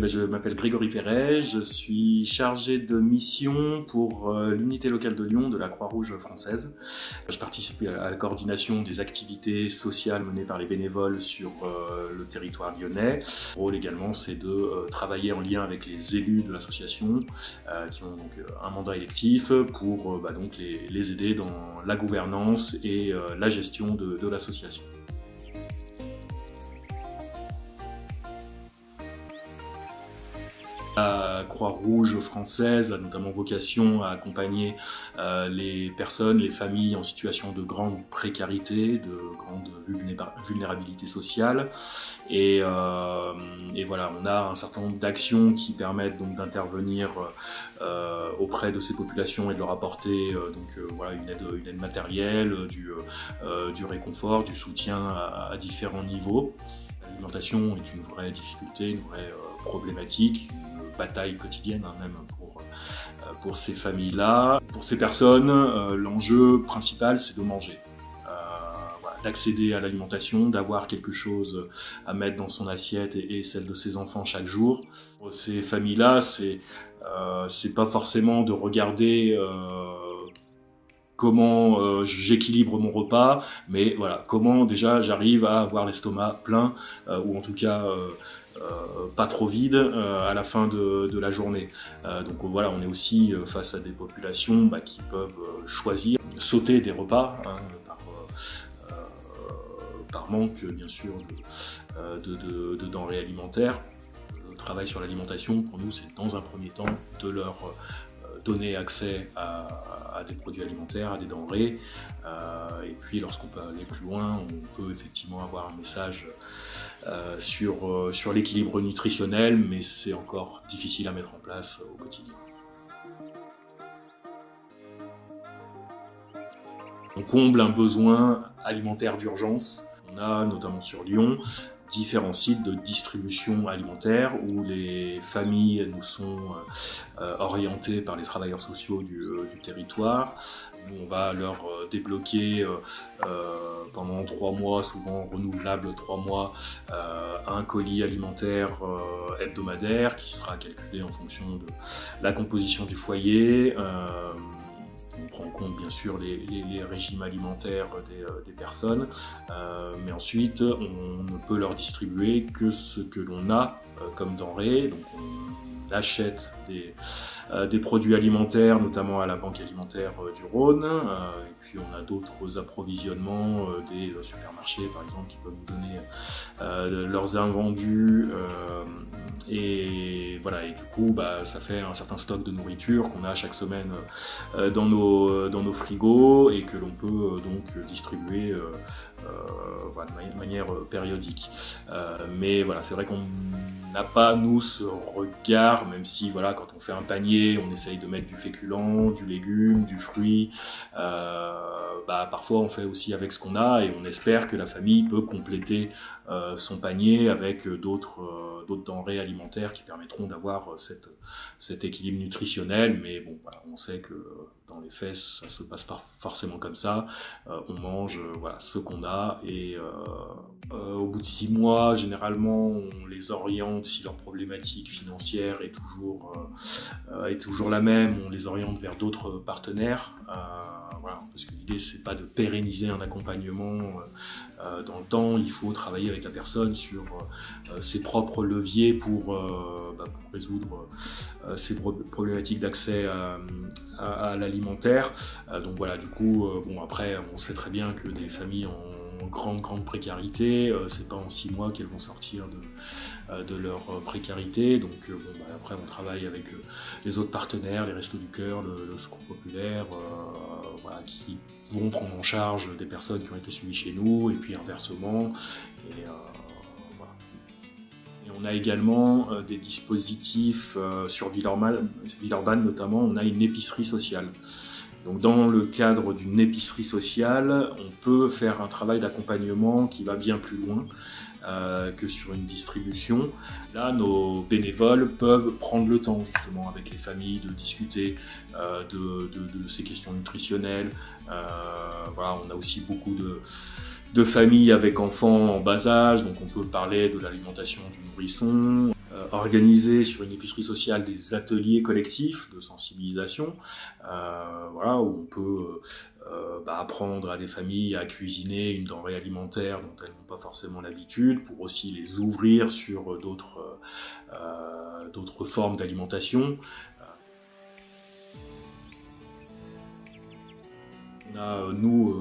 Je m'appelle Grégory Perret, je suis chargé de mission pour l'unité locale de Lyon de la Croix-Rouge française. Je participe à la coordination des activités sociales menées par les bénévoles sur le territoire lyonnais. Le rôle également, c'est de travailler en lien avec les élus de l'association qui ont donc un mandat électif pour donc les aider dans la gouvernance et la gestion de l'association. La Croix-Rouge française a notamment vocation à accompagner les personnes, les familles en situation de grande précarité, de grande vulnérabilité sociale. Et voilà, on a un certain nombre d'actions qui permettent donc d'intervenir auprès de ces populations et de leur apporter voilà, une aide matérielle, du réconfort, du soutien à différents niveaux. L'alimentation est une vraie difficulté, une vraie problématique, une bataille quotidienne même pour ces familles-là. Pour ces personnes, l'enjeu principal, c'est de manger. Voilà, d'accéder à l'alimentation, d'avoir quelque chose à mettre dans son assiette et celle de ses enfants chaque jour. Pour ces familles-là, c'est pas forcément de regarder comment j'équilibre mon repas, mais voilà, comment déjà j'arrive à avoir l'estomac plein, ou en tout cas pas trop vide à la fin de la journée. Donc voilà, on est aussi face à des populations qui peuvent choisir, sauter des repas, par manque bien sûr de denrées alimentaires. Le travail sur l'alimentation, pour nous, c'est dans un premier temps de leur donner accès à des produits alimentaires, à des denrées. Et puis lorsqu'on peut aller plus loin, on peut effectivement avoir un message sur l'équilibre nutritionnel, mais c'est encore difficile à mettre en place au quotidien. On comble un besoin alimentaire d'urgence. On a notamment sur Lyon différents sites de distribution alimentaire où les familles nous sont orientées par les travailleurs sociaux du territoire. Nous, on va leur débloquer pendant 3 mois, souvent renouvelable 3 mois, un colis alimentaire hebdomadaire qui sera calculé en fonction de la composition du foyer. On prend en compte bien sûr les régimes alimentaires des personnes, mais ensuite on ne peut leur distribuer que ce que l'on a comme denrées. Donc on achète des produits alimentaires, notamment à la Banque alimentaire du Rhône, et puis on a d'autres approvisionnements, des supermarchés par exemple qui peuvent nous donner leurs invendus, et voilà, et du coup ça fait un certain stock de nourriture qu'on a chaque semaine dans nos frigos et que l'on peut donc distribuer voilà, de manière périodique. Mais voilà, c'est vrai qu'on n'a pas nous ce regard, même si voilà, quand on fait un panier, on essaye de mettre du féculent, du légume, du fruit. Parfois on fait aussi avec ce qu'on a et on espère que la famille peut compléter son panier avec d'autres denrées alimentaires qui permettront d'avoir cet équilibre nutritionnel. Mais bon, voilà, on sait que dans les faits, ça se passe pas forcément comme ça. On mange voilà, ce qu'on a et au bout de 6 mois, généralement, on les oriente si leur problématique financière est toujours la même. On les oriente vers d'autres partenaires. Voilà, parce que l'idée, c'est pas de pérenniser un accompagnement dans le temps. Il faut travailler avec la personne sur ses propres leviers pour résoudre ces problématiques d'accès à l'alimentaire. Donc voilà, du coup, bon, après, on sait très bien que des familles en grande précarité, c'est pas en 6 mois qu'elles vont sortir de leur précarité. Donc après, on travaille avec les autres partenaires, les Restos du Cœur, le Secours Populaire, voilà, qui vont prendre en charge des personnes qui ont été suivies chez nous, et puis inversement. Et on a également des dispositifs sur Villeurbanne notamment, on a une épicerie sociale. Donc dans le cadre d'une épicerie sociale, on peut faire un travail d'accompagnement qui va bien plus loin que sur une distribution. Là, nos bénévoles peuvent prendre le temps justement avec les familles de discuter de ces questions nutritionnelles. Voilà, on a aussi beaucoup de familles avec enfants en bas âge, donc on peut parler de l'alimentation du nourrisson. organiser sur une épicerie sociale des ateliers collectifs de sensibilisation, voilà, où on peut apprendre à des familles à cuisiner une denrée alimentaire dont elles n'ont pas forcément l'habitude, pour aussi les ouvrir sur d'autres formes d'alimentation. On a, nous,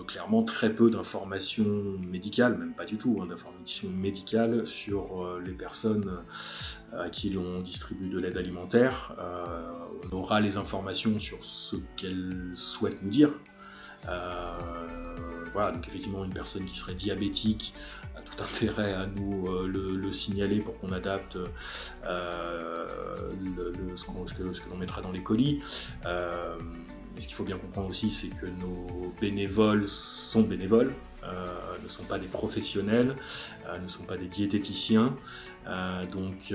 clairement très peu d'informations médicales, même pas du tout, d'informations médicales sur les personnes à qui l'on distribue de l'aide alimentaire. On aura les informations sur ce qu'elles souhaitent nous dire. Voilà, donc effectivement, une personne qui serait diabétique a tout intérêt à nous le signaler pour qu'on adapte ce que l'on mettra dans les colis. Ce qu'il faut bien comprendre aussi, c'est que nos bénévoles sont bénévoles, ne sont pas des professionnels, ne sont pas des diététiciens. Donc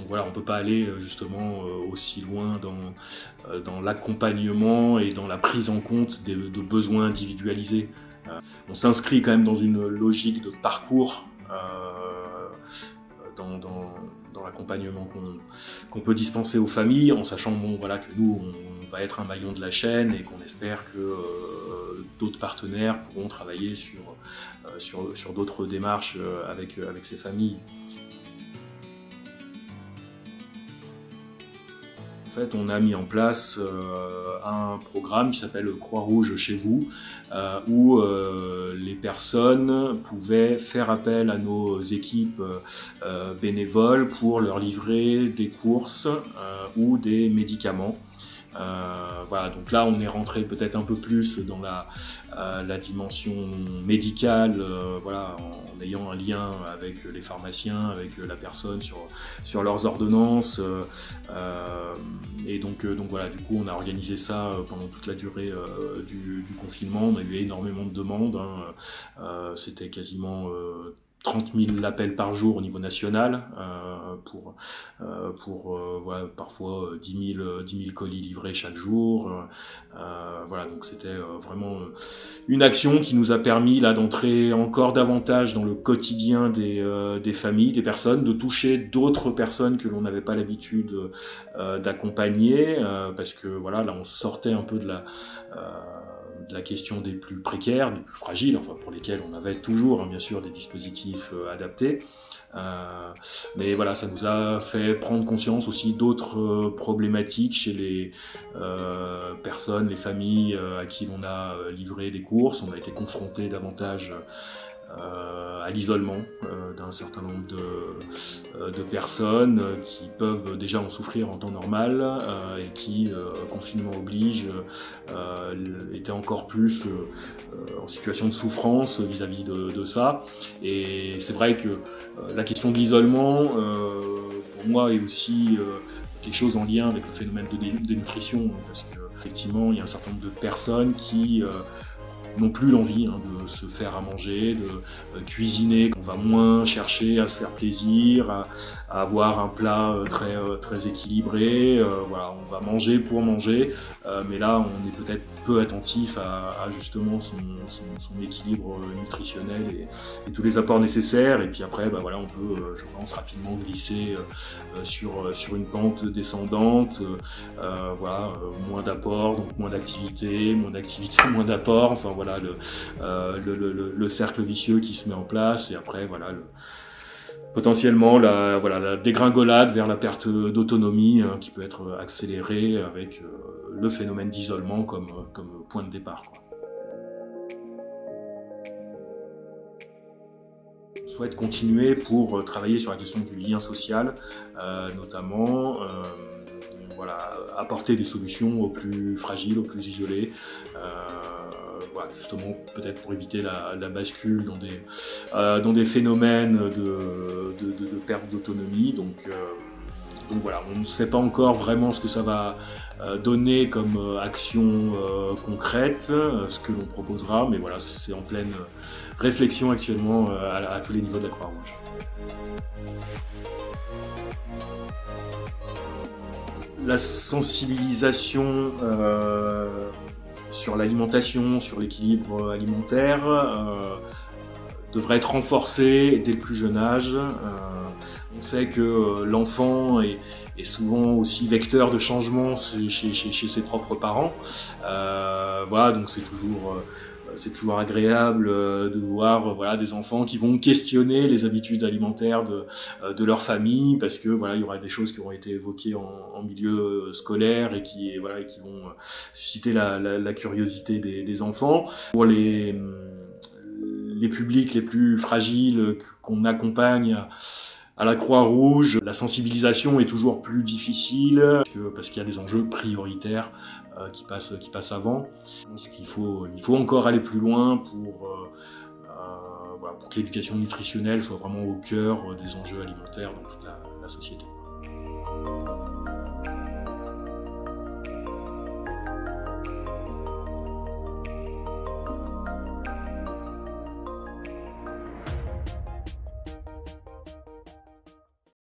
voilà, on ne peut pas aller justement aussi loin dans l'accompagnement et dans la prise en compte de besoins individualisés. On s'inscrit quand même dans une logique de parcours dans l'accompagnement qu'on peut dispenser aux familles, en sachant voilà, que nous, on va être un maillon de la chaîne et qu'on espère que d'autres partenaires pourront travailler sur d'autres démarches avec ces familles. En fait, on a mis en place un programme qui s'appelle Croix-Rouge chez vous, où les personnes pouvaient faire appel à nos équipes bénévoles pour leur livrer des courses ou des médicaments. Voilà, donc là on est rentré peut-être un peu plus dans la dimension médicale, voilà, en ayant un lien avec les pharmaciens, avec la personne sur leurs ordonnances, et donc voilà, du coup on a organisé ça pendant toute la durée du confinement. On a eu énormément de demandes, c'était quasiment 30 000 appels par jour au niveau national pour voilà, parfois 10 000 colis livrés chaque jour. Voilà, donc c'était vraiment une action qui nous a permis là d'entrer encore davantage dans le quotidien des familles, des personnes, de toucher d'autres personnes que l'on n'avait pas l'habitude d'accompagner, parce que voilà, là on sortait un peu de la question des plus précaires, des plus fragiles, enfin pour lesquels on avait toujours bien sûr des dispositifs adaptés. Mais voilà, ça nous a fait prendre conscience aussi d'autres problématiques chez les personnes, les familles à qui l'on a livré des courses. On a été confronté davantage à l'isolement d'un certain nombre de personnes qui peuvent déjà en souffrir en temps normal et qui, confinement oblige, étaient encore plus en situation de souffrance vis-à-vis de ça. Et c'est vrai que la question de l'isolement, pour moi, est aussi quelque chose en lien avec le phénomène de dénutrition, parce qu'effectivement, il y a un certain nombre de personnes qui n'ont plus l'envie de se faire à manger, de cuisiner. On va moins chercher à se faire plaisir, à avoir un plat très équilibré. Voilà, on va manger pour manger, mais là on est peut-être peu attentif à justement son équilibre nutritionnel et tous les apports nécessaires. Et puis après, voilà, on peut, je pense, rapidement glisser sur une pente descendante. Voilà, moins d'apports, donc moins d'activité, moins d'apports. Enfin voilà, le cercle vicieux qui se met en place, et après voilà, potentiellement la dégringolade vers la perte d'autonomie qui peut être accélérée avec le phénomène d'isolement comme point de départ, quoi. On souhaite continuer pour travailler sur la question du lien social, notamment voilà, apporter des solutions aux plus fragiles, aux plus isolés. Voilà, justement, peut-être pour éviter la bascule dans des phénomènes de perte d'autonomie. Donc voilà, on ne sait pas encore vraiment ce que ça va donner comme action concrète, ce que l'on proposera, mais voilà, c'est en pleine réflexion actuellement à tous les niveaux de la Croix-Rouge. La sensibilisation sur l'alimentation, sur l'équilibre alimentaire, devrait être renforcée dès le plus jeune âge. On sait que l'enfant est souvent aussi vecteur de changement chez ses propres parents. Voilà, donc c'est toujours agréable de voir voilà, des enfants qui vont questionner les habitudes alimentaires de leur famille, parce que voilà, il y aura des choses qui auront été évoquées en milieu scolaire et qui vont susciter la curiosité des enfants. Pour les publics les plus fragiles qu'on accompagne à la Croix-Rouge, la sensibilisation est toujours plus difficile parce qu'il y a des enjeux prioritaires qui passent avant. Je pense qu'il faut encore aller plus loin voilà, pour que l'éducation nutritionnelle soit vraiment au cœur des enjeux alimentaires dans toute la société.